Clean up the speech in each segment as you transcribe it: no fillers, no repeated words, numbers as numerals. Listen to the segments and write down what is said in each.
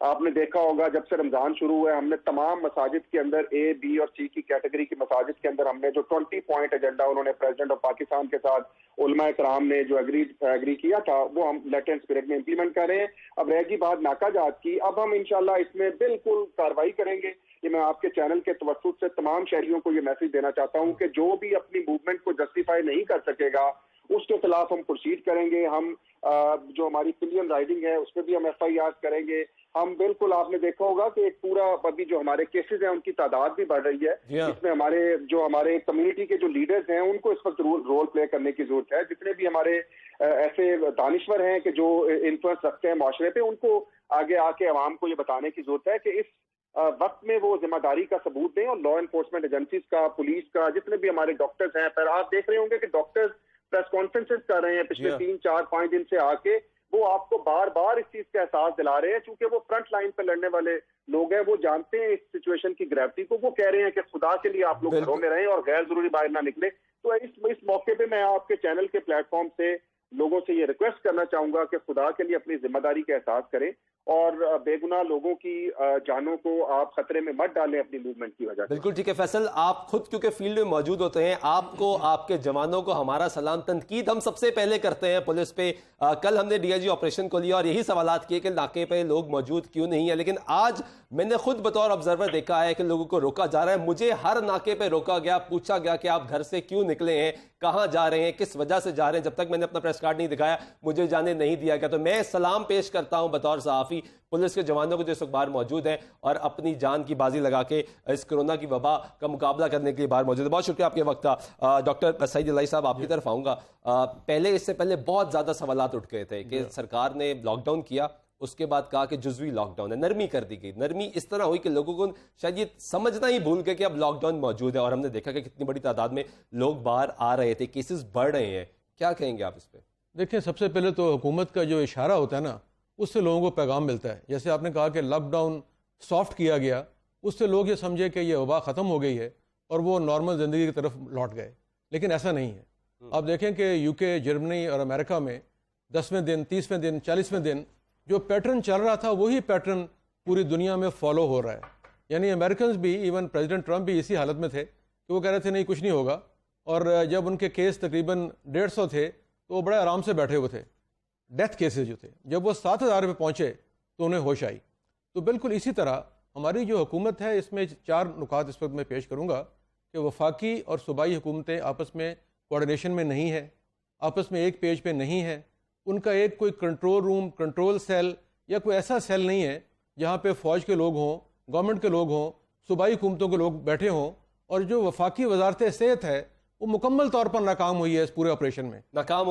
آپ نے دیکھا ہوگا جب سے رمضان شروع ہوا ہے ہم نے تمام مساجد کے اندر اے بی اور سی کی کیٹیگری کی مساجد کے اندر ہم نے جو 20 پوائنٹ ایجنڈا انہوں نے پریزیڈنٹ آف پاکستان کے ساتھ علماء کرام نے جو ایگری کیا تھا وہ ہم لیٹر اینڈ اسپرٹ میں امپلیمنٹ کر رہے ہیں. اب رہ گئی بات ناکہ جات کی، اب ہم انشاءاللہ اس میں بالکل کارروائی کریں گے. یہ میں آپ کے چینل کے توسط سے تمام شہریوں کو یہ میسج دینا چاہتا ہوں کہ جو بھی اپنی موومنٹ کو جسٹیفائی نہیں کر سکے گا اس کے خلاف ہم پروسیڈ کریں گے. ہم جو ہماری پلین رائڈنگ ہے اس پہ بھی ہم ایف آئی آر کریں گے. ہم بالکل، آپ نے دیکھا ہوگا کہ ایک پورا ابھی جو ہمارے کیسز ہیں ان کی تعداد بھی بڑھ رہی ہے. اس میں ہمارے کمیونٹی کے جو لیڈرز ہیں ان کو اس وقت رول پلے کرنے کی ضرورت ہے. جتنے بھی ہمارے ایسے دانشور ہیں کہ جو انفلوئنس رکھتے ہیں معاشرے پہ، ان کو آگے آ کے عوام کو یہ بتانے کی ضرورت ہے کہ اس وقت میں وہ ذمہ داری کا ثبوت دیں. اور لا انفورسمنٹ ایجنسیز کا، پولیس کا، جتنے بھی ہمارے ڈاکٹرز ہیں، پھر آپ دیکھ رہے ہوں گے کہ ڈاکٹرز پریس کانفرنسز کر رہے ہیں پچھلے 3 4 5 دن سے آ کے، وہ آپ کو بار بار اس چیز کا احساس دلا رہے ہیں چونکہ وہ فرنٹ لائن پہ لڑنے والے لوگ ہیں. وہ جانتے ہیں اس سچویشن کی گریوٹی کو. وہ کہہ رہے ہیں کہ خدا کے لیے آپ لوگ گھروں میں رہیں اور غیر ضروری باہر نہ نکلیں. تو اس موقع پہ میں آپ کے چینل کے پلیٹ فارم سے لوگوں سے یہ ریکویسٹ کرنا چاہوں گا کہ خدا کے لیے اپنی ذمہ داری کا احساس کریں اور بے گناہ لوگوں کی جانوں کو آپ خطرے میں مت ڈالیں اپنی موومنٹ کی وجہ سے. بالکل ٹھیک ہے فیصل، آپ خود کیونکہ فیلڈ میں موجود ہوتے ہیں، آپ کو، آپ کے جوانوں کو ہمارا سلام. تنقید ہم سب سے پہلے کرتے ہیں پولیس پہ. کل ہم نے ڈی آئی جی آپریشن کو لیا اور یہی سوالات کیے کہ ناکے پہ لوگ موجود کیوں نہیں ہیں، لیکن آج میں نے خود بطور آبزرور دیکھا ہے کہ لوگوں کو روکا جا رہا ہے. مجھے ہر ناکے پہ روکا گیا، پوچھا گیا کہ آپ گھر سے کیوں نکلے ہیں، کہاں جا رہے ہیں، کس وجہ سے جا رہے ہیں. جب تک میں نے اپنا پریس کارڈ نہیں دکھایا مجھے جانے نہیں دیا گیا. تو میں سلام پیش کرتا ہوں بطور صحافی پولیس کے جوانوں کو جو اس وقت باہر موجود ہیں اور اپنی جان کی بازی لگا کے اس کرونا کی وبا کا مقابلہ کرنے کے لیے باہر موجود ہے. بہت شکریہ آپ کے وقت کا. ڈاکٹر سعید الہی صاحب، آپ کی طرف آؤں گا. اس سے پہلے بہت زیادہ سوالات اٹھ گئے تھے کہ سرکار نے لاک ڈاؤن کیا، اس کے بعد کہا کہ جزوی لاک ڈاؤن ہے، نرمی کر دی گئی. نرمی اس طرح ہوئی کہ لوگوں کو شاید یہ سمجھنا ہی بھول گئے کہ اب لاک ڈاؤن موجود ہے، اور ہم نے دیکھا کہ کتنی بڑی تعداد میں لوگ باہر آ رہے تھے، کیسز بڑھ رہے ہیں. کیا کہیں گے آپ اس پہ؟ دیکھیں، سب سے پہلے تو حکومت کا جو اشارہ ہوتا ہے نا، اس سے لوگوں کو پیغام ملتا ہے. جیسے آپ نے کہا کہ لاک ڈاؤن سافٹ کیا گیا، اس سے لوگ یہ سمجھے کہ یہ وبا ختم ہو گئی ہے اور وہ نارمل زندگی کی طرف لوٹ گئے، لیکن ایسا نہیں ہے. آپ دیکھیں کہ یو کے، جرمنی اور امریکہ میں 10ویں دن، 30ویں دن، 40ویں دن جو پیٹرن چل رہا تھا وہی پیٹرن پوری دنیا میں فالو ہو رہا ہے. یعنی امریکنز بھی، ایون پریزیڈنٹ ٹرمپ بھی اسی حالت میں تھے کہ وہ کہہ رہے تھے نہیں کچھ نہیں ہوگا، اور جب ان کے کیس تقریباً 150 تھے تو وہ بڑے آرام سے بیٹھے ہوئے تھے. ڈیتھ کیسز جو تھے جب وہ 7000 پہ پہنچے تو انہیں ہوش آئی. تو بالکل اسی طرح ہماری جو حکومت ہے، اس میں 4 نکات اس وقت میں پیش کروں گا کہ وفاقی اور صوبائی حکومتیں آپس میں کوآرڈینیشن میں نہیں ہیں، آپس میں ایک پیج پہ نہیں ہیں. ان کا ایک کوئی کنٹرول روم، کنٹرول سیل یا کوئی ایسا سیل نہیں ہے جہاں پہ فوج کے لوگ ہوں، گورنمنٹ کے لوگ ہوں، صوبائی حکومتوں کے لوگ بیٹھے ہوں. اور جو وفاقی وزارت صحت ہے وہ مکمل طور پر ناکام ہوئی ہے، اس پورے آپریشن میں ناکام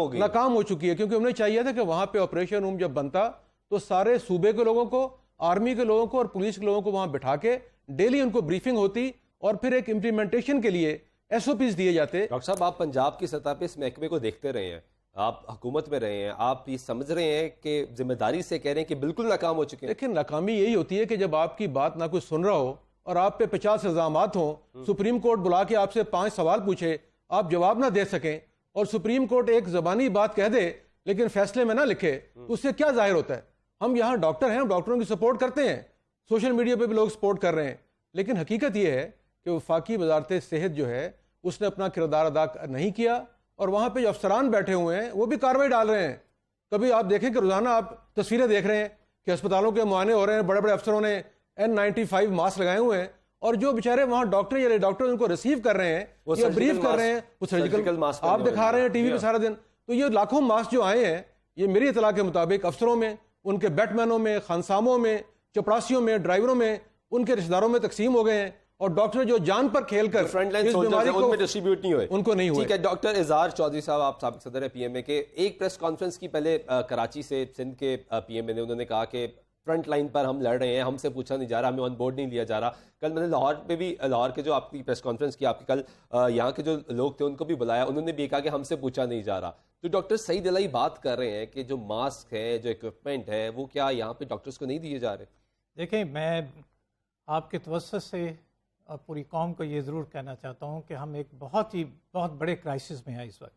ہو چکی ہے. کیونکہ انہیں چاہیے تھا کہ وہاں پہ آپریشن روم جب بنتا تو سارے صوبے کے لوگوں کو، آرمی کے لوگوں کو اور پولیس کے لوگوں کو وہاں بٹھا کے ڈیلی ان کو بریفنگ ہوتی اور پھر ایک امپلیمنٹیشن کے لیے ایس او پیز دیے جاتے. ڈاکٹر صاحب، آپ پنجاب کی سطح پہ اس محکمے کو دیکھتے رہے ہیں، آپ حکومت میں رہے ہیں، آپ یہ سمجھ رہے ہیں کہ ذمہ داری سے کہہ رہے ہیں کہ بالکل ناکام ہو چکے ہیں؟ لیکن ناکامی یہی ہوتی ہے کہ جب آپ کی بات نہ کوئی سن رہا ہو اور آپ پہ 50 الزامات ہوں، سپریم کورٹ بلا کے آپ سے 5 سوال پوچھے، آپ جواب نہ دے سکیں، اور سپریم کورٹ ایک زبانی بات کہہ دے لیکن فیصلے میں نہ لکھے، تو اس سے کیا ظاہر ہوتا ہے؟ ہم یہاں ڈاکٹر ہیں، ڈاکٹروں کی سپورٹ کرتے ہیں، سوشل میڈیا پہ بھی لوگ سپورٹ کر رہے ہیں، لیکن حقیقت یہ ہے کہ وفاقی وزارت صحت جو ہے اس نے اپنا کردار ادا نہیں کیا، اور وہاں پہ جو افسران بیٹھے ہوئے ہیں وہ بھی کارروائی ڈال رہے ہیں. کبھی آپ دیکھیں کہ روزانہ آپ تصویریں دیکھ رہے ہیں کہ اسپتالوں کے معائنے ہو رہے ہیں، بڑے بڑے افسروں نے N95 ماسک لگائے ہوئے ہیں، اور جو بیچارے وہاں ڈاکٹر یا ڈاکٹر ان کو ریسیو کر رہے ہیں یا بریف کر رہے ہیں، وہ سرجیکل آپ دکھا رہے ہیں ٹی وی پہ سارا دن. تو یہ لاکھوں ماسک جو آئے ہیں، یہ میری اطلاع کے مطابق افسروں میں، ان کے بیٹ مینوں میں، خانساموں میں، چپڑاسیوں میں، ڈرائیوروں میں، ان کے رشتہ داروں میں تقسیم ہو گئے ہیں، اور ڈاکٹر جو جان پر کھیل کر فرنٹ لائن سولجرز ان میں ڈسٹریبیوٹ نہیں ہوئے، ان کو نہیں ہوئے. ٹھیک ہے. ڈاکٹر اظہار چودھری صاحب، آپ سابق صدر ہیں پی ایم اے کے، ایک پریس کانفرنس کی پہلے کراچی سے سندھ کے پی ایم اے نے، انہوں نے کہا کہ فرنٹ لائن پر ہم لڑ رہے ہیں، ہم سے پوچھا نہیں جا رہا، ہمیں آن بورڈ نہیں لیا جا رہا. کل میں نے لاہور پہ بھی، لاہور کے جو آپ کی پریس کانفرنس کی، آپ کے کل یہاں کے جو لوگ تھے ان کو بھی بلایا، انہوں نے بھی کہا کہ ہم سے پوچھا نہیں جا رہا. تو ڈاکٹر سعید الہی بات کر رہے ہیں کہ جو ماسک ہے، جو اکوپمنٹ ہے، وہ کیا یہاں پہ ڈاکٹرز کو نہیں دیے جا رہے؟ دیکھیں، میں آپ کے توسط سے پوری قوم کو یہ ضرور کہنا چاہتا ہوں کہ ہم ایک بہت بڑے کرائسس میں ہیں اس وقت،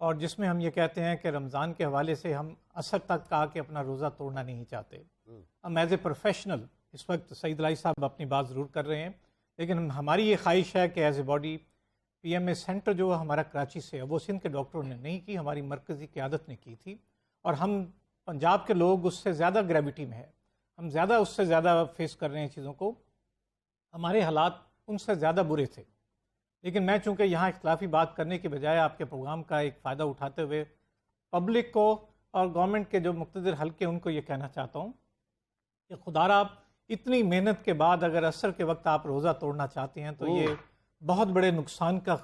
اور جس میں ہم یہ کہتے ہیں کہ رمضان کے حوالے سے ہم عصر تک کہا کہ اپنا روزہ توڑنا نہیں چاہتے. ہم ایز اے پروفیشنل اس وقت سعید الہی صاحب اپنی بات ضرور کر رہے ہیں، لیکن ہماری یہ خواہش ہے کہ as a body P M A centre جو ہمارا کراچی سے ہے وہ سندھ کے ڈاکٹروں نے نہیں کی، ہماری مرکزی قیادت نے کی تھی، اور ہم پنجاب کے لوگ اس سے زیادہ گریوٹی میں ہے، ہم زیادہ اس سے زیادہ فیس کر رہے ہیں چیزوں کو، ہمارے حالات ان سے زیادہ برے تھے. لیکن میں چونکہ یہاں اختلافی بات کرنے کے بجائے آپ کے پروگرام کا ایک فائدہ اٹھاتے ہوئے پبلک کو اور گورنمنٹ کے جو مقتدر حلقے ان کو یہ کہنا چاہتا ہوں کہ خدا را اتنی محنت کے بعد اگر عصر کے وقت آپ روزہ توڑنا چاہتے ہیں تو یہ بہت بڑے نقصان کا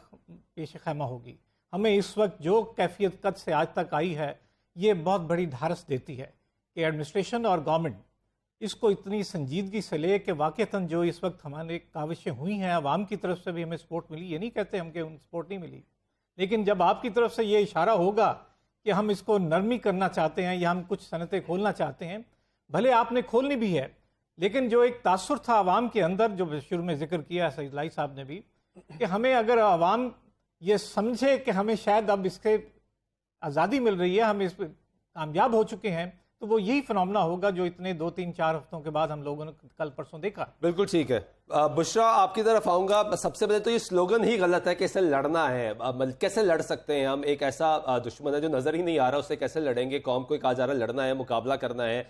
پیش خیمہ ہوگی. ہمیں اس وقت جو کیفیت قد سے آج تک آئی ہے یہ بہت بڑی ڈھارس دیتی ہے کہ ایڈمنسٹریشن اور گورنمنٹ اس کو اتنی سنجیدگی سے لے کہ واقعتاً جو اس وقت ہمارے کاوشیں ہوئی ہیں عوام کی طرف سے بھی ہمیں سپورٹ ملی، یہ نہیں کہتے ہم کہ سپورٹ نہیں ملی، لیکن جب آپ کی طرف سے یہ اشارہ ہوگا کہ ہم اس کو نرمی کرنا چاہتے ہیں یا ہم کچھ صنعتیں کھولنا چاہتے ہیں، بھلے آپ نے کھولنی بھی ہے، لیکن جو ایک تاثر تھا عوام کے اندر جو شروع میں ذکر کیا سعید الہی صاحب نے بھی، کہ ہمیں اگر عوام یہ سمجھے کہ ہمیں شاید اب اس کے آزادی مل رہی ہے، ہم اس پہ کامیاب ہو چکے ہیں، تو وہ یہی فنامنا ہوگا جو اتنے 2-3-4 ہفتوں کے بعد ہم لوگوں نے کل پرسوں دیکھا. بالکل ٹھیک ہے. بشرا آپ کی طرف آؤں گا. سب سے پہلے تو یہ سلوگن ہی غلط ہے کہ اسے لڑنا ہے. کیسے لڑ سکتے ہیں ہم؟ ایک ایسا دشمن ہے جو نظر ہی نہیں آ رہا، اسے کیسے لڑیں گے؟ قوم کو کہا جا رہا ہے لڑنا ہے، مقابلہ کرنا ہے.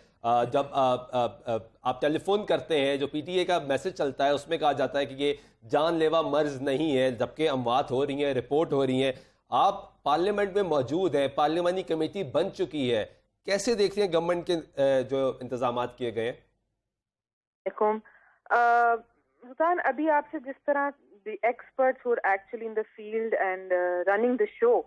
جب آپ ٹیلی فون کرتے ہیں، جو پی ٹی اے کا میسج چلتا ہے اس میں کہا جاتا ہے کہ یہ جان لیوا مرض نہیں ہے، جبکہ اموات ہو رہی ہیں، رپورٹ ہو رہی ہیں. آپ پارلیمنٹ میں موجود ہیں، پارلیمانی کمیٹی بن چکی ہے، کیسے دیکھتے ہیں گورنمنٹ کے جو انتظامات کیے گئے ہیں؟ سلطان، ابھی آپ سے جس طرح the experts who are actually in the field and running the show،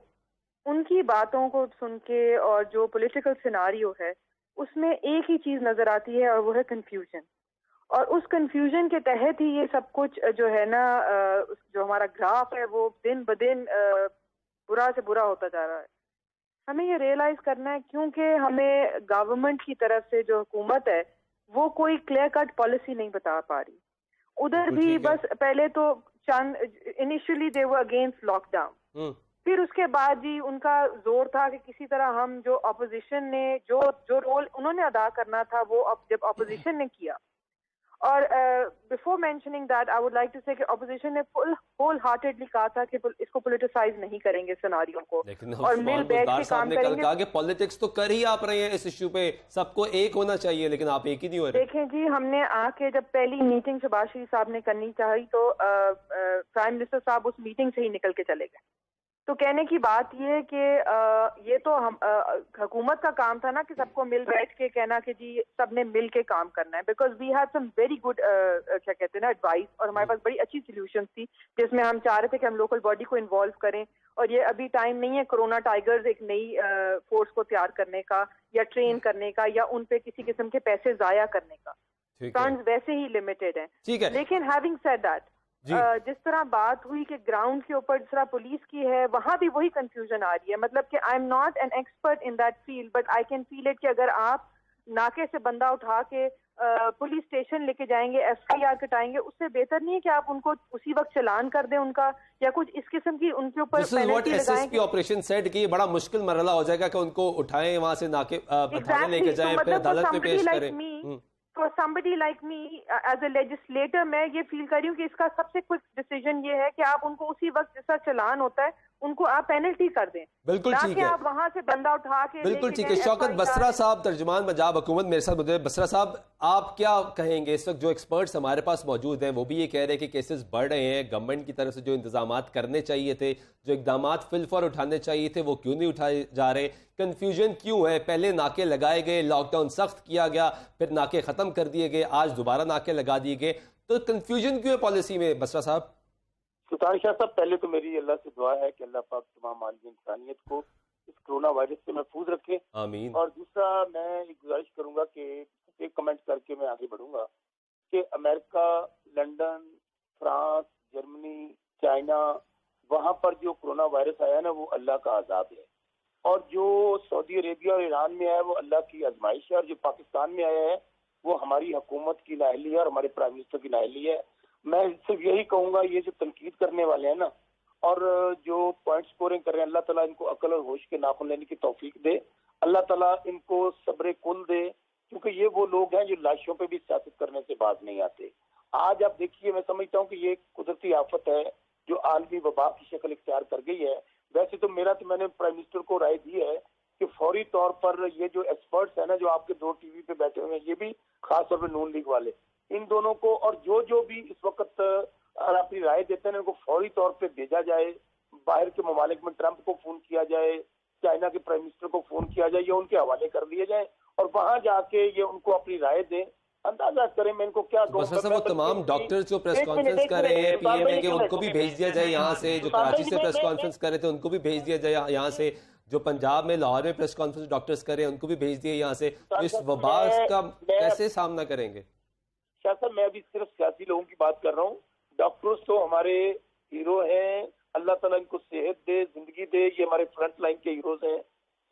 ان کی باتوں کو سن کے اور جو پولیٹیکل سیناریو ہے اس میں ایک ہی چیز نظر آتی ہے اور وہ ہے کنفیوژن. اور اس کنفیوژن کے تحت ہی یہ سب کچھ جو ہے نا، جو ہمارا گراف ہے وہ دن بدن برا سے برا ہوتا جا رہا ہے. ہمیں یہ ریئلائز کرنا ہے کیونکہ ہمیں گورنمنٹ کی طرف سے جو حکومت ہے وہ کوئی کلیئر کٹ پالیسی نہیں بتا پا رہی. ادھر بھی بس پہلے تو چند انیشلی دے ور اگینسٹ لاک ڈاؤن، پھر اس کے بعد جی ان کا زور تھا کہ کسی طرح ہم جو اپوزیشن نے جو رول انہوں نے ادا کرنا تھا وہ جب اپوزیشن نے کیا. اور before mentioning that I would like to say کہ اپوزیشن نے ہول ہارٹیڈلی کہا تھا کہ اس کو پولیٹیسائز نہیں کریں گے سیناریو کو، اور مل بیٹھ کے کام کریں گے. کہا کہ پالیٹکس تو کر ہی آپ رہے ہیں اس ایشو پہ، سب کو ایک ہونا چاہیے، لیکن آپ ایک ہی نہیں ہو رہے. دیکھیں جی، ہم نے آ کے جب پہلی میٹنگ شہباز شریف صاحب نے کرنی چاہی تو پرائم منسٹر صاحب اس میٹنگ سے ہی نکل کے چلے گئے. تو کہنے کی بات یہ کہ یہ تو حکومت کا کام تھا نا کہ سب کو مل بیٹھ کے کہنا کہ جی سب نے مل کے کام کرنا ہے، because we had some very good کیا کہتے ہیں نا ایڈوائس، اور ہمارے پاس بڑی اچھی سولوشنز تھی جس میں ہم چاہ رہے تھے کہ ہم لوکل باڈی کو انوالو کریں. اور یہ ابھی ٹائم نہیں ہے کرونا ٹائیگرز ایک نئی فورس کو تیار کرنے کا یا ٹرین کرنے کا یا ان پہ کسی قسم کے پیسے ضائع کرنے کا. فنڈز ویسے ہی لمیٹڈ ہیں. لیکن ہیونگ سیڈ دیٹ، جس طرح بات ہوئی کہ گراؤنڈ کے اوپر جس طرح پولیس کی ہے وہاں بھی وہی کنفیوژن آ رہی ہے. مطلب کہ I am not an expert in that field but I can feel it کہ اگر آپ ناکے سے بندہ اٹھا کے پولیس اسٹیشن لے کے جائیں گے، ایف آئی آر کٹائیں گے، اس سے بہتر نہیں ہے کہ آپ ان کو اسی وقت چلان کر دیں ان کا یا کچھ اس قسم کی ان کے اوپر پینلٹی لگائیں. آپریشن سیٹ کی بڑا مشکل مرحلہ ہو جائے گا کہ ان کو اٹھائیں وہاں سے ناکے لے کے جائیں پھر عدالت میں پیش کریں. For somebody like me as a legislator میں یہ فیل کر رہی ہوں کہ اس کا سب سے کوئک ڈیسیجن یہ ہے کہ آپ ان کو اسی وقت جیسا چلان ہوتا ہے ان کو آپ پینلٹی کر دیں. بالکل ٹھیک ہے، آپ وہاں سے بندہ اٹھا کے بالکل ٹھیک ہے. شوکت بسرا صاحب، ترجمان پنجاب حکومت، میرے ساتھ موجود. بسرا صاحب، آپ کیا کہیں گے؟ اس وقت جو ایکسپرٹس ہمارے پاس موجود ہیں وہ بھی یہ کہہ رہے ہیں کہ کیسز بڑھ رہے ہیں، گورنمنٹ کی طرف سے جو انتظامات کرنے چاہیے تھے، جو اقدامات فی الفور اٹھانے چاہیے تھے وہ کیوں نہیں اٹھائے جا رہے؟ کنفیوژن کیوں ہے؟ پہلے ناکے لگائے گئے، لاک ڈاؤن سخت کیا گیا، پھر ناکے ختم کر دیے گئے، آج دوبارہ ناکے لگا دیے گئے، تو کنفیوژن کیوں ہے پالیسی میں؟ بسرا صاحب. سلطان شاہ صاحب، پہلے تو میری اللہ سے دعا ہے کہ اللہ پاک تمام عالم انسانیت کو اس کرونا وائرس سے محفوظ رکھے. آمین. اور دوسرا میں ایک گزارش کروں گا کہ ایک کمنٹ کر کے میں آگے بڑھوں گا کہ امریکہ، لندن، فرانس، جرمنی، چائنا، وہاں پر جو کرونا وائرس آیا نا وہ اللہ کا عذاب ہے، اور جو سعودی عربیہ اور ایران میں آیا وہ اللہ کی آزمائش ہے، اور جو پاکستان میں آیا ہے وہ ہماری حکومت کی نااہلی ہے اور ہمارے پرائم منسٹر کی نااہلی ہے. میں صرف یہی کہوں گا، یہ جو تنقید کرنے والے ہیں نا اور جو پوائنٹ سکورنگ کر رہے ہیں، اللہ تعالیٰ ان کو عقل اور ہوش کے ناخن لینے کی توفیق دے، اللہ تعالیٰ ان کو صبر کل دے، کیونکہ یہ وہ لوگ ہیں جو لاشوں پہ بھی سیاست کرنے سے باز نہیں آتے. آج آپ دیکھیے، میں سمجھتا ہوں کہ یہ قدرتی آفت ہے جو عالمی وبا کی شکل اختیار کر گئی ہے. ویسے تو میں نے پرائم منسٹر کو رائے دی ہے کہ فوری طور پر یہ جو ایکسپرٹس ہیں نا، جو آپ کے 2 ٹی وی پہ بیٹھے ہوئے ہیں، یہ بھی خاص طور پہ نون لیگ والے، ان دونوں کو اور جو بھی اس وقت اپنی رائے دیتے ہیں ان کو فوری طور پہ بھیجا جائے. باہر کے ممالک میں ٹرمپ کو فون کیا جائے، چائنا کے پرائم منسٹر کو فون کیا جائے، یا ان کے حوالے کر دیے جائیں اور وہاں جا کے یہ ان کو اپنی رائے دیں. اندازہ کریں میں ان کو کیا کہوں. بس وہ تمام ڈاکٹرز جو پریس کانفرنس کر رہے ہیں پی ایم اے کے، ان کو بھی بھیج دیا جائے یہاں سے. جو کراچی سے پریس کانفرنس کر رہے تھے ان کو بھی بھیج دیا جائے یہاں سے. جو پنجاب میں لاہور میں پریس کانفرنس ڈاکٹرز کر رہے ہیں ان کو بھی بھیج دیے یہاں سے. اس وبا کا کیسے سامنا کریں گے؟ شاہ صاحب، میں ابھی صرف سیاسی لوگوں کی بات کر رہا ہوں. ڈاکٹرز تو ہمارے ہیرو ہیں، اللہ تعالیٰ ان کو صحت دے، زندگی دے. یہ ہمارے فرنٹ لائن کے ہیروز ہیں.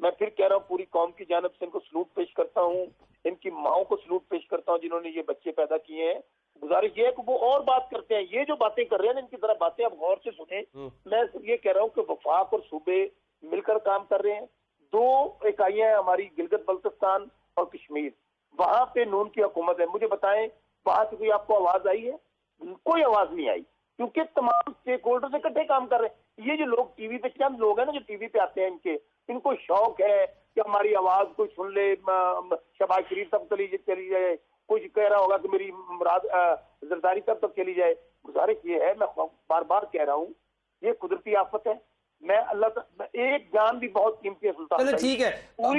میں پھر کہہ رہا ہوں، پوری قوم کی جانب سے ان کو سلوٹ پیش کرتا ہوں، ان کی ماؤں کو سلوٹ پیش کرتا ہوں جنہوں نے یہ بچے پیدا کیے ہیں. گزارش یہ ہے کہ وہ اور بات کرتے ہیں. یہ جو باتیں کر رہے ہیں ان کی ذرا باتیں آپ غور سے سنیں. میں صرف یہ کہہ رہا ہوں کہ وفاق اور صوبے مل کر کام کر رہے ہیں. 2 اکائیاں ہیں ہماری، گلگت بلتستان اور کشمیر، وہاں پہ نون کی حکومت ہے. مجھے بتائیں وہاں سے کوئی آپ کو آواز آئی ہے؟ کوئی آواز نہیں آئی، کیونکہ تمام اسٹیک ہولڈر سے اکٹھے کام کر رہے ہیں. یہ جو لوگ ٹی وی پہ، چند لوگ ہیں نا جو ٹی وی پہ آتے ہیں، ان کو شوق ہے کہ ہماری آواز کوئی سن لے. شہباز شریف تک چلی جائے، کوئی کہہ رہا ہوگا کہ میری مراد زرداری صاحب تک چلی جائے. گزارش یہ ہے، میں بار بار کہہ رہا ہوں، یہ قدرتی آفت ہے. میں اللہ ایک جان بھی بہت قیمتی ہے سلطان. چلو ٹھیک ہے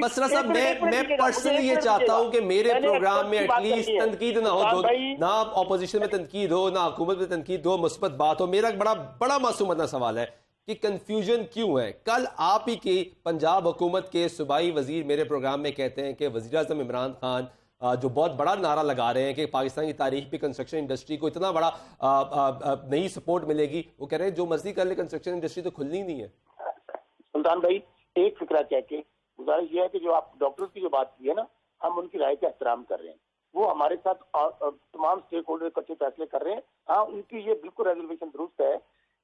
بسرا صاحب، میں پرسنلی یہ چاہتا ہوں کہ میرے پروگرام میں ایٹ لیسٹ تنقید نہ ہو، نہ اپوزیشن میں تنقید ہو، نہ حکومت میں تنقید ہو، مثبت بات ہو. میرا بڑا معصومانہ سوال ہے کہ کنفیوژن کیوں ہے؟ کل آپ ہی کی پنجاب حکومت کے صوبائی وزیر میرے پروگرام میں کہتے ہیں کہ وزیر اعظم عمران خان جو بہت بڑا نعرہ لگا رہے ہیں کہ پاکستان کی تاریخ پہ کنسٹرکشن انڈسٹری کو اتنا بڑا نئی سپورٹ ملے گی، وہ کہہ رہے ہیں جو مرضی کر لے کنسٹرکشن انڈسٹری تو کھلنی نہیں ہے. سلطان بھائی، ایک فکرہ کہہ کے گزارش یہ ہے کہ جو آپ ڈاکٹرز کی جو بات کی ہے نا، ہم ان کی رائے کا احترام کر رہے ہیں. وہ ہمارے ساتھ تمام اسٹیک ہولڈر اکٹھے فیصلے کر رہے ہیں. ہاں، ان کی یہ بالکل ریزرویشن درست ہے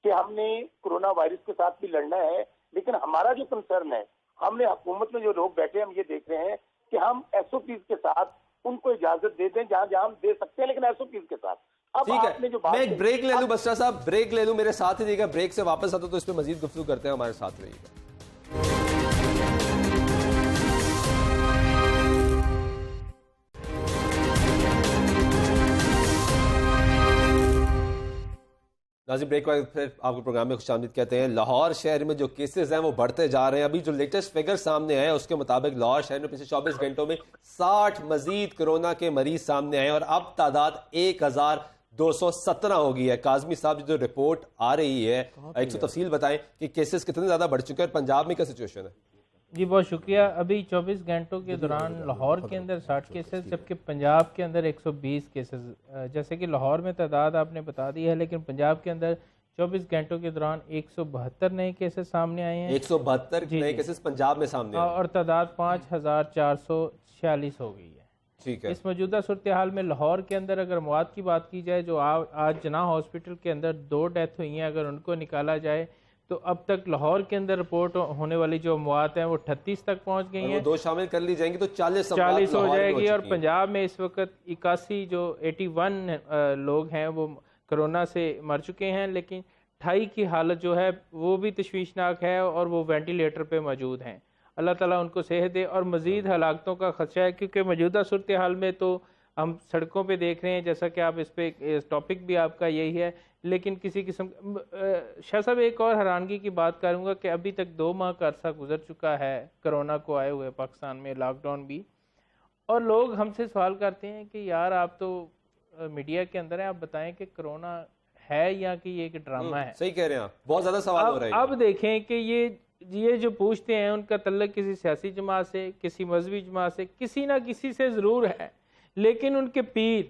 کہ ہم نے کورونا وائرس کے ساتھ بھی لڑنا ہے، لیکن ہمارا جو کنسرن ہے، ہم نے حکومت میں جو لوگ بیٹھے ہیں ہم یہ دیکھ رہے ہیں کہ ہم ایس او پیز کے ساتھ ان کو اجازت دے دیں جہاں ہم دے سکتے ہیں، لیکن ایس او پیز کے ساتھ. ٹھیک ہے، میں ایک بریک لے لوں بسرا صاحب، بریک لے لوں، میرے ساتھ ہی رہیے گا. بریک سے واپس آتا تو اس پہ مزید گفتگو کرتے ہیں، ہمارے ساتھ رہیے گا. ناظرین، بریک بعد پھر آپ کو پروگرام میں خوش آمدید کہتے ہیں. لاہور شہر میں جو کیسز ہیں وہ بڑھتے جا رہے ہیں. ابھی جو لیٹسٹ فگر سامنے آئے اس کے مطابق لاہور شہر میں پچھلے 24 گھنٹوں میں 60 مزید کرونا کے مریض سامنے آئے اور اب تعداد 1217 ہو گئی ہے. کاظمی صاحب جو رپورٹ آ رہی ہے، ایک تو تفصیل بتائیں کہ کیسز کتنے زیادہ بڑھ چکے ہیں اور پنجاب میں کیا سچویشن ہے؟ جی بہت شکریہ. ابھی 24 گھنٹوں کے دوران لاہور کے اندر 60 کیسز، جبکہ پنجاب کے اندر 120 کیسز. جیسے کہ لاہور میں تعداد آپ نے بتا دی ہے، لیکن پنجاب کے اندر 24 گھنٹوں کے دوران 172 نئے کیسز سامنے آئے ہیں. 172 نئے کیسز پنجاب میں سامنے آئے اور تعداد 5446 ہو گئی ہے. ٹھیک ہے. اس موجودہ صورتحال میں لاہور کے اندر اگر مواد کی بات کی جائے، جو آج جناح ہاسپٹل کے اندر 2 ڈیتھ ہوئی ہیں، اگر ان کو نکالا جائے تو اب تک لاہور کے اندر رپورٹ ہونے والی جو مواد ہیں وہ 38 تک پہنچ گئی ہیں. 2 شامل کر لی جائیں گی تو 40 ہو جائے گی. اور پنجاب میں اس وقت 81 لوگ ہیں وہ کرونا سے مر چکے ہیں، لیکن 28 کی حالت جو ہے وہ بھی تشویشناک ہے اور وہ وینٹیلیٹر پہ موجود ہیں. اللہ تعالیٰ ان کو صحت دے. اور مزید ہلاکتوں کا خدشہ ہے، کیونکہ موجودہ صورتحال میں تو ہم سڑکوں پہ دیکھ رہے ہیں، جیسا کہ آپ اس پہ ٹاپک بھی آپ کا یہی ہے، لیکن کسی قسم شاہ صاحب ایک اور حیرانگی کی بات کروں گا کہ ابھی تک 2 ماہ کا عرصہ گزر چکا ہے کرونا کو آئے ہوئے پاکستان میں، لاک ڈاؤن بھی، اور لوگ ہم سے سوال کرتے ہیں کہ یار آپ تو میڈیا کے اندر ہیں، آپ بتائیں کہ کرونا ہے یا کہ یہ ایک ڈرامہ ہے. صحیح کہہ رہے ہیں، بہت زیادہ سوال ہو رہے ہیں. اب دیکھیں کہ یہ جو پوچھتے ہیں ان کا تعلق کسی سیاسی جماعت سے، کسی مذہبی جماعت سے، کسی نہ کسی سے ضرور ہے، لیکن ان کے پیر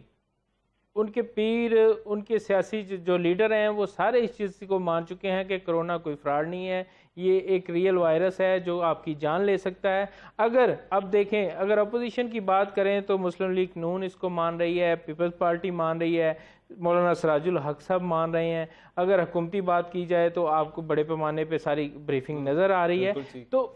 ان کے سیاسی جو لیڈر ہیں وہ سارے اس چیز کو مان چکے ہیں کہ کرونا کوئی فراڈ نہیں ہے، یہ ایک ریئل وائرس ہے جو آپ کی جان لے سکتا ہے. اگر اب دیکھیں، اگر اپوزیشن کی بات کریں تو مسلم لیگ نون اس کو مان رہی ہے، پیپلز پارٹی مان رہی ہے، مولانا سراج الحق صاحب مان رہے ہیں. اگر حکومتی بات کی جائے تو آپ کو بڑے پیمانے پہ ساری بریفنگ نظر آ رہی ہے. تو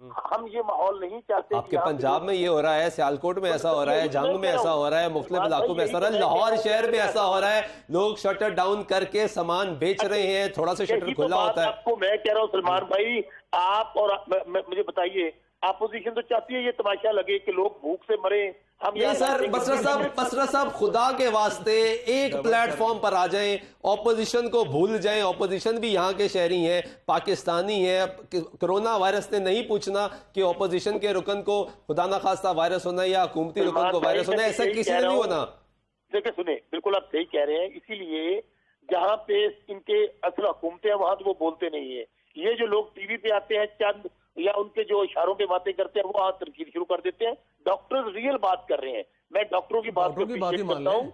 ہم یہ ماحول نہیں چاہتے. آپ کے پنجاب میں یہ ہو رہا ہے, سیالکوٹ میں ایسا ہو رہا ہے, جنگ میں ایسا ہو رہا ہے, مختلف علاقوں میں ایسا ہو رہا ہے, لاہور شہر میں ایسا ہو رہا ہے, لوگ شٹر ڈاؤن کر کے سامان بیچ رہے ہیں, تھوڑا سا شٹر کھلا ہوتا ہے. آپ کو میں کہہ رہا ہوں سلمان بھائی, آپ اور مجھے بتائیے, اپوزیشن تو چاہتی ہے یہ تماشا لگے کہ لوگ بھوک سے مرے. نہیں سر, بسرا صاحب خدا کے واسطے ایک پلیٹ فارم پر آ جائیں, اپوزیشن کو بھول جائیں. اپوزیشن بھی یہاں کے شہری ہیں, پاکستانی ہیں. کرونا وائرس نے نہیں پوچھنا کہ اپوزیشن کے رکن کو خدا نہ خواستہ وائرس ہونا یا حکومتی رکن کو وائرس ہونا, ایسا کسی نے نہیں ہونا. دیکھیں سنیں, بالکل آپ صحیح کہہ رہے ہیں. اسی لیے جہاں پہ ان کے اصل حکومتیں ہیں وہاں تو وہ بولتے نہیں ہیں. یہ جو لوگ ٹی وی پہ آتے ہیں چند یا ان کے جو اشاروں پہ باتیں کرتے ہیں وہ وہاں تنقید شروع کر دیتے ہیں. ڈاکٹر ریئل بات کر رہے ہیں. میں ڈاکٹروں کی بات کو اپریشیٹ کرتا ہوں.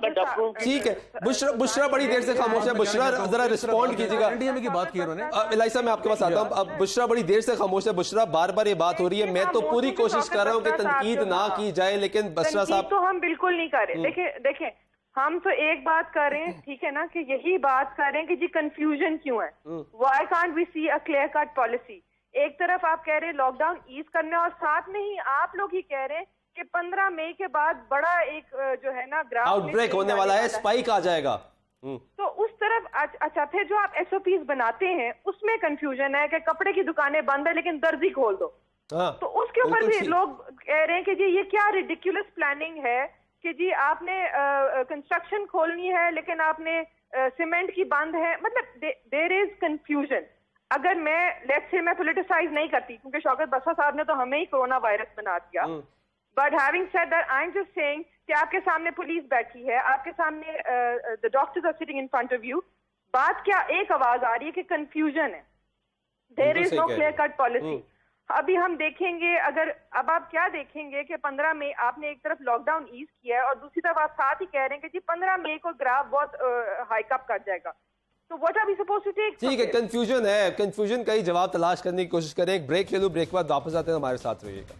میں ڈاکٹروں ٹھیک ہے. بشرا بڑی دیر سے خاموش ہے. بشرا ذرا رسپونڈ کیجیے گا. الہی صاحب میں آپ کے پاس آتا ہوں. اب بشرا بڑی دیر سے خاموش ہے. بشرا بار بار یہ بات ہو رہی ہے, میں تو پوری کوشش کر رہا ہوں کہ تنقید نہ کی جائے, لیکن بشرا صاحب تو ہم بالکل نہیں کر رہے. دیکھیں ہم تو ایک بات کر رہے ہیں, ٹھیک ہے نا, کہ یہی بات کر رہے ہیں کہ جی کنفیوژن کیوں ہے. Why can't we see a clear cut policy. ایک طرف آپ کہہ رہے ہیں لاک ڈاؤن ایز کرنے, اور ساتھ میں ہی آپ لوگ ہی کہہ رہے ہیں کہ 15 مئی کے بعد بڑا ایک جو ہے نا گراف آؤٹ بریک ہونے والا ہے, اسپائک آ جائے گا. تو اس طرف اچھا پھر جو آپ ایس او پیز بناتے ہیں اس میں کنفیوژن ہے کہ کپڑے کی دکانیں بند ہے لیکن درزی کھول دو. تو اس کے اوپر بھی لوگ کہہ رہے ہیں کہ جی یہ کیا ریڈیکولس پلاننگ ہے کہ جی آپ نے کنسٹرکشن کھولنی ہے لیکن آپ نے سیمنٹ کی بند ہے. مطلب دیر از کنفیوژن. اگر میں لیٹس سے میں پولیٹیسائز نہیں کرتی کیونکہ شوکت بسا صاحب نے تو ہمیں ہی کورونا وائرس بنا دیا, but having said that I am just seeing کہ آپ کے سامنے پولیس بیٹھی ہے, آپ کے سامنے the doctors are sitting in front of you. بات کیا ایک آواز آ رہی ہے کہ کنفیوژن ہے, there is no clear cut policy. ابھی ہم دیکھیں گے, اگر اب آپ کیا دیکھیں گے کہ 15 مئی آپ نے ایک طرف لاک ڈاؤن ایز کیا ہے اور دوسری طرف آپ ساتھ ہی کہہ رہے ہیں کہ جی 15 مئی کو گراف بہت ہائیک اپ کر جائے گا. تو what are we supposed to take? ٹھیک ہے, کنفیوژن ہے, کنفیوژن کا ہی جواب تلاش کرنے کی کوشش کریں. ایک بریک لے لوں, بریک کے بعد واپس آتے ہیں, ہمارے ساتھ رہیے گا.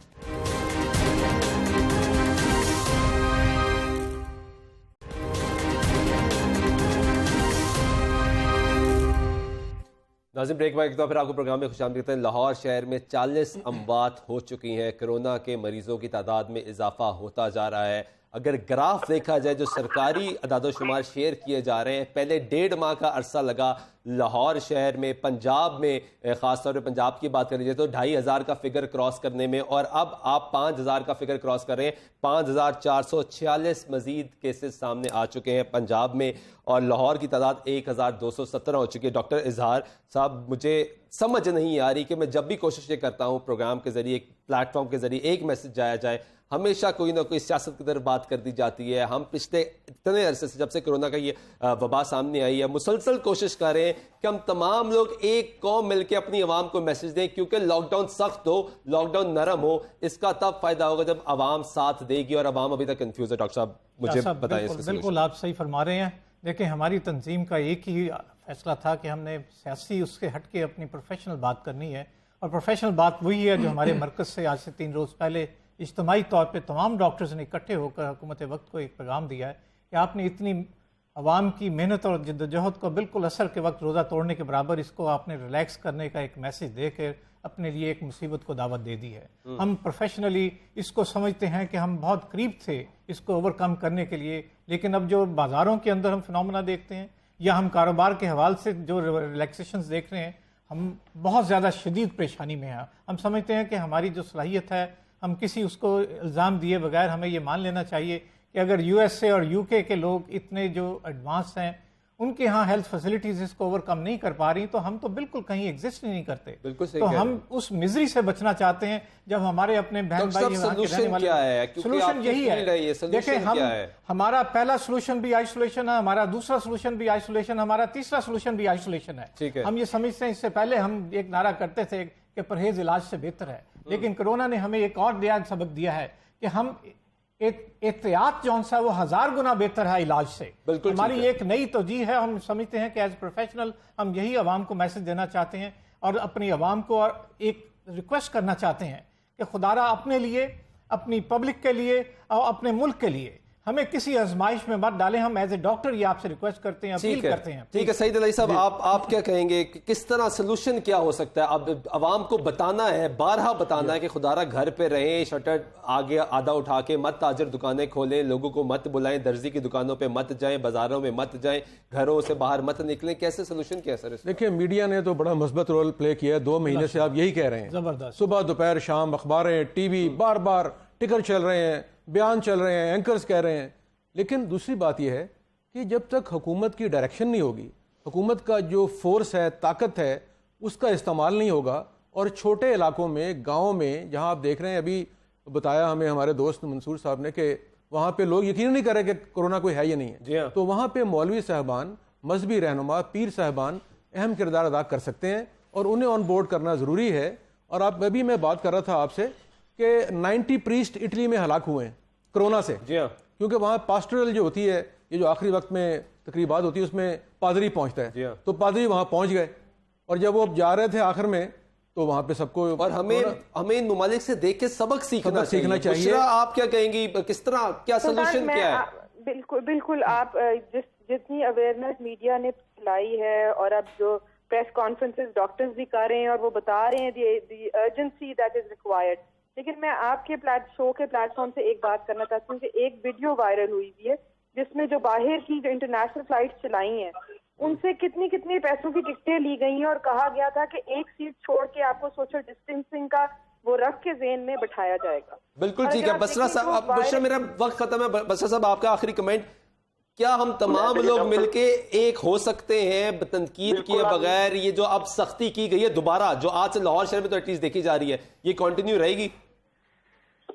ناظرین بریک بعد ایک دفعہ پھر آپ کو پروگرام میں خوش آمدید کرتے ہیں. لاہور شہر میں 40 اموات ہو چکی ہیں. کرونا کے مریضوں کی تعداد میں اضافہ ہوتا جا رہا ہے. اگر گراف دیکھا جائے جو سرکاری اعداد و شمار شیئر کیے جا رہے ہیں, پہلے 1.5 ماہ کا عرصہ لگا لاہور شہر میں, پنجاب میں خاص طور پہ پنجاب کی بات کر لیجیے تو 2500 کا فگر کراس کرنے میں, اور اب آپ 5000 کا فگر کراس کر رہے ہیں. 5446 مزید کیسز سامنے آ چکے ہیں پنجاب میں, اور لاہور کی تعداد 1217 ہو چکی ہے. ڈاکٹر اظہار صاحب, مجھے سمجھ نہیں آ رہی کہ میں جب بھی کوشش یہ کرتا ہوں پروگرام کے ذریعے, ایک پلیٹ فارم کے ذریعے ایک میسج جایا جائے, ہمیشہ کوئی نہ کوئی سیاست کی طرف بات کر دی جاتی ہے. ہم پچھلے اتنے عرصے سے جب سے کرونا کا یہ وبا سامنے آئی ہے مسلسل کوشش کر رہے ہیں کہ ہم تمام لوگ ایک قوم مل کے اپنی عوام کو میسج دیں, کیونکہ لاک ڈاؤن سخت ہو, لاک ڈاؤن نرم ہو, اس کا تب فائدہ ہوگا جب عوام ساتھ دے گی, اور عوام ابھی تک کنفیوز ہے. ڈاکٹر صاحب مجھے بتائیں. بالکل آپ صحیح فرما رہے ہیں. دیکھیں ہماری تنظیم کا ایک ہی فیصلہ تھا کہ ہم نے سیاسی اس کے ہٹ کے اپنی پروفیشنل بات کرنی ہے, اور پروفیشنل بات وہی ہے جو ہمارے مرکز سے آج سے 3 روز پہلے اجتماعی طور پہ تمام ڈاکٹرز نے اکٹھے ہو کر حکومت وقت کو ایک پیغام دیا ہے کہ آپ نے اتنی عوام کی محنت اور جدوجہد کو بالکل اثر کے وقت روزہ توڑنے کے برابر اس کو آپ نے ریلیکس کرنے کا ایک میسج دے کر اپنے لیے ایک مصیبت کو دعوت دے دی ہے. ہم پروفیشنلی اس کو سمجھتے ہیں کہ ہم بہت قریب تھے اس کو اوور کم کرنے کے لیے, لیکن اب جو بازاروں کے اندر ہم فنومنا دیکھتے ہیں یا ہم کاروبار کے حوالے سے جو ریلیکسیشنز دیکھ رہے ہیں, ہم بہت زیادہ شدید پریشانی میں ہیں. ہم سمجھتے ہیں کہ ہماری جو صلاحیت ہے, ہم کسی اس کو الزام دیے بغیر ہمیں یہ مان لینا چاہیے کہ اگر یو ایس اے اور یو کے لوگ اتنے جو ایڈوانس ہیں, ان کے ہاں ہیلتھ فیسلٹیز اس کو اوور کم نہیں کر پا رہی, تو ہم تو بالکل کہیں ایگزسٹ نہیں کرتے. تو ہم اس مزری سے بچنا چاہتے ہیں جب ہمارے اپنے بہن بھائی سولوشن یہی ہے. دیکھیں ہمارا پہلا سولوشن بھی آئسولیشن ہے, ہمارا دوسرا سولوشن بھی آئسولیشن, ہمارا تیسرا سولوشن بھی آئسولیشن ہے. ہم یہ سمجھتے ہیں, اس سے پہلے ہم ایک نعرہ کرتے تھے کہ پرہیز علاج سے بہتر ہے, لیکن کرونا نے ہمیں ایک اور سبق دیا ہے کہ ہم احتیاط جو سا وہ 1000 گنا بہتر ہے علاج سے. ہماری ایک نئی توجیہ ہے. ہم سمجھتے ہیں کہ ایز پروفیشنل ہم یہی عوام کو میسج دینا چاہتے ہیں, اور اپنی عوام کو ایک ریکویسٹ کرنا چاہتے ہیں کہ خدا را اپنے لیے, اپنی پبلک کے لیے اور اپنے ملک کے لیے ہمیں کسی آزمائش میں مت ڈالیں. ہم ایز اے ڈاکٹر یہ آپ سے ریکویسٹ کرتے ہیں, اپیل کرتے ہیں. ٹھیک ہے سعید الہی صاحب, آپ کیا کہیں گے کہ کس طرح سلوشن کیا ہو سکتا ہے؟ اب عوام کو بتانا ہے, بارہا بتانا ہے کہ خدا را گھر پہ رہیں, شٹر آگے آدھا اٹھا کے مت تاجر دکانیں کھولیں, لوگوں کو مت بلائیں, درزی کی دکانوں پہ مت جائیں, بازاروں میں مت جائیں, گھروں سے باہر مت نکلیں. کیسے سلوشن کیا ہے سر؟ دیکھیں میڈیا نے تو بڑا مثبت رول پلے کیا ہے, 2 مہینے سے آپ یہی کہہ رہے ہیں, زبردست. صبح دوپہر شام اخباریں, ٹی وی, بار بار ٹکر چل رہے ہیں, بیان چل رہے ہیں, اینکرز کہہ رہے ہیں. لیکن دوسری بات یہ ہے کہ جب تک حکومت کی ڈائریکشن نہیں ہوگی, حکومت کا جو فورس ہے, طاقت ہے, اس کا استعمال نہیں ہوگا, اور چھوٹے علاقوں میں, گاؤں میں, جہاں آپ دیکھ رہے ہیں, ابھی بتایا ہمیں ہمارے دوست منصور صاحب نے کہ وہاں پہ لوگ یقین نہیں کر رہے کہ کرونا کوئی ہے یا نہیں ہے, تو وہاں پہ مولوی صاحبان, مذہبی رہنما, پیر صاحبان اہم کردار ادا کر سکتے ہیں, اور انہیں آن بورڈ کرنا ضروری ہے. اور ابھی میں بات کر رہا تھا آپ سے کہ 90 پریسٹ اٹلی میں ہلاک ہوئے ہیں کرونا سے, کیونکہ وہاں پاسٹرل جو ہوتی ہے, یہ جو آخری وقت میں تقریبات ہوتی ہے, اس میں پادری پہنچتا ہے, تو پادری وہاں پہنچ گئے, اور جب وہ جا رہے تھے آخر میں تو وہاں پہ سب کو, اور ہمیں ان ممالک سے دیکھ کے سبق سیکھنا چاہیے. آپ کیا کہیں گی, کس طرح, کیا سلوشن کیا ہے؟ بالکل آپ جتنی اویئرنیس میڈیا نے پھیلائی ہے, اور اب جو پریس کانفرنسز ڈاکٹرز بھی کر رہے ہیں اور وہ بتا رہے ہیں the urgency that is required. لیکن میں آپ کے شو کے پلیٹ فارم سے ایک بات کرنا چاہتی ہوں کہ ایک ویڈیو وائرل ہوئی ہے جس میں جو باہر کی جو انٹرنیشنل فلائٹس چلائی ہیں ان سے کتنی پیسوں کی ٹکٹیں لی گئی ہیں, اور کہا گیا تھا کہ ایک سیٹ چھوڑ کے آپ کو سوشل ڈسٹینسنگ کا وہ رکھ کے ذہن میں بٹھایا جائے گا. بالکل ٹھیک ہے. بسرا صاحب, بشرا میرا وقت ختم ہے, بسرا صاحب آپ کا آخری کمنٹ. کیا ہم تمام لوگ مل کے ایک ہو سکتے ہیں تنقید کیے بغیر؟ یہ جو اب سختی کی گئی ہے دوبارہ, جو آج سے لاہور شہر میں تو ایٹ لیسٹ دیکھی جا رہی ہے, یہ کنٹینیو رہے گی؟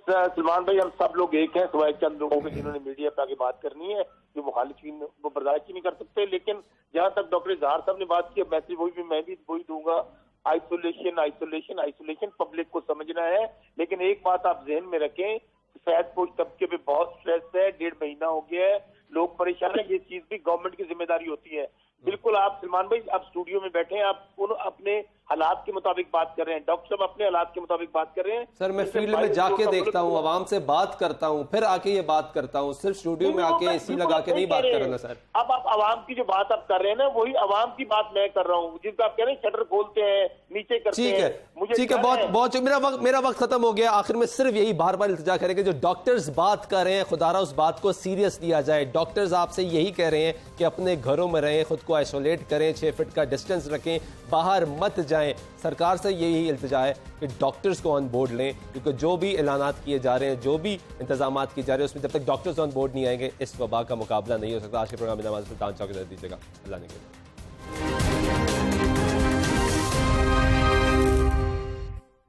سلمان بھائی, ہم سب لوگ ایک ہیں سوائے چند لوگوں کے جنہوں نے میڈیا پہ آگے بات کرنی ہے, جو مخالفین وہ برداشت ہی نہیں کر سکتے. لیکن جہاں تک ڈاکٹر اظہار صاحب نے بات کی, میسج میں بھی وہی دوں گا, آئسولیشن پبلک کو سمجھنا ہے. لیکن ایک بات آپ ذہن میں رکھیں, سفید پوش طبقے پہ بہت سٹریس ہے, 1.5 مہینہ ہو گیا ہے, لوگ پریشان ہیں. یہ چیز بھی گورنمنٹ کی ذمہ داری ہوتی ہے. بالکل آپ سلمان بھائی, آپ اسٹوڈیو میں بیٹھے ہیں, آپ اپنے حالات کے مطابق بات کر رہے ہیں, ڈاکٹر صاحب اپنے حالات کے مطابق بات کر رہے ہیں. سر میں فیلڈ میں جا کے دیکھتا ہوں, عوام سے بات کرتا ہوں, پھر آ کے یہ بات کرتا ہوں, صرف اسٹوڈیو میں آ کے اسی لگا کے نہیں بات کر رہا سر. اب آپ عوام کی جو بات آپ کر رہے ہیں نا, وہی عوام کی بات میں کر رہا ہوں, جن کا آپ کہہ رہے ہیں شٹر کھولتے ہیں, نیچے کرتے ہیں. ٹھیک ہے, بہت میرا وقت ختم ہو گیا. آخر میں صرف یہی بار بار التجا کریں کہ جو ڈاکٹرز بات کر رہے ہیں, خدا را اس بات کو سیریس لیا جائے. ڈاکٹرز آپ سے یہی کہہ رہے ہیں کہ اپنے گھروں میں رہیں, خود کو آئسولیٹ کریں, 6 فٹ کا ڈسٹینس رکھیں, باہر مت جائیں. سرکار سے یہی التجا ہے کہ ڈاکٹرز کو آن بورڈ لیں, کیونکہ جو بھی اعلانات کیے جا رہے ہیں, جو بھی انتظامات کیے جا رہے ہیں, اس میں جب تک ڈاکٹرز آن بورڈ نہیں آئیں گے اس وبا کا مقابلہ نہیں ہو سکتا. آج کے پروگرام میں نواز سلطان چوک دیجیے گا. اللہ نے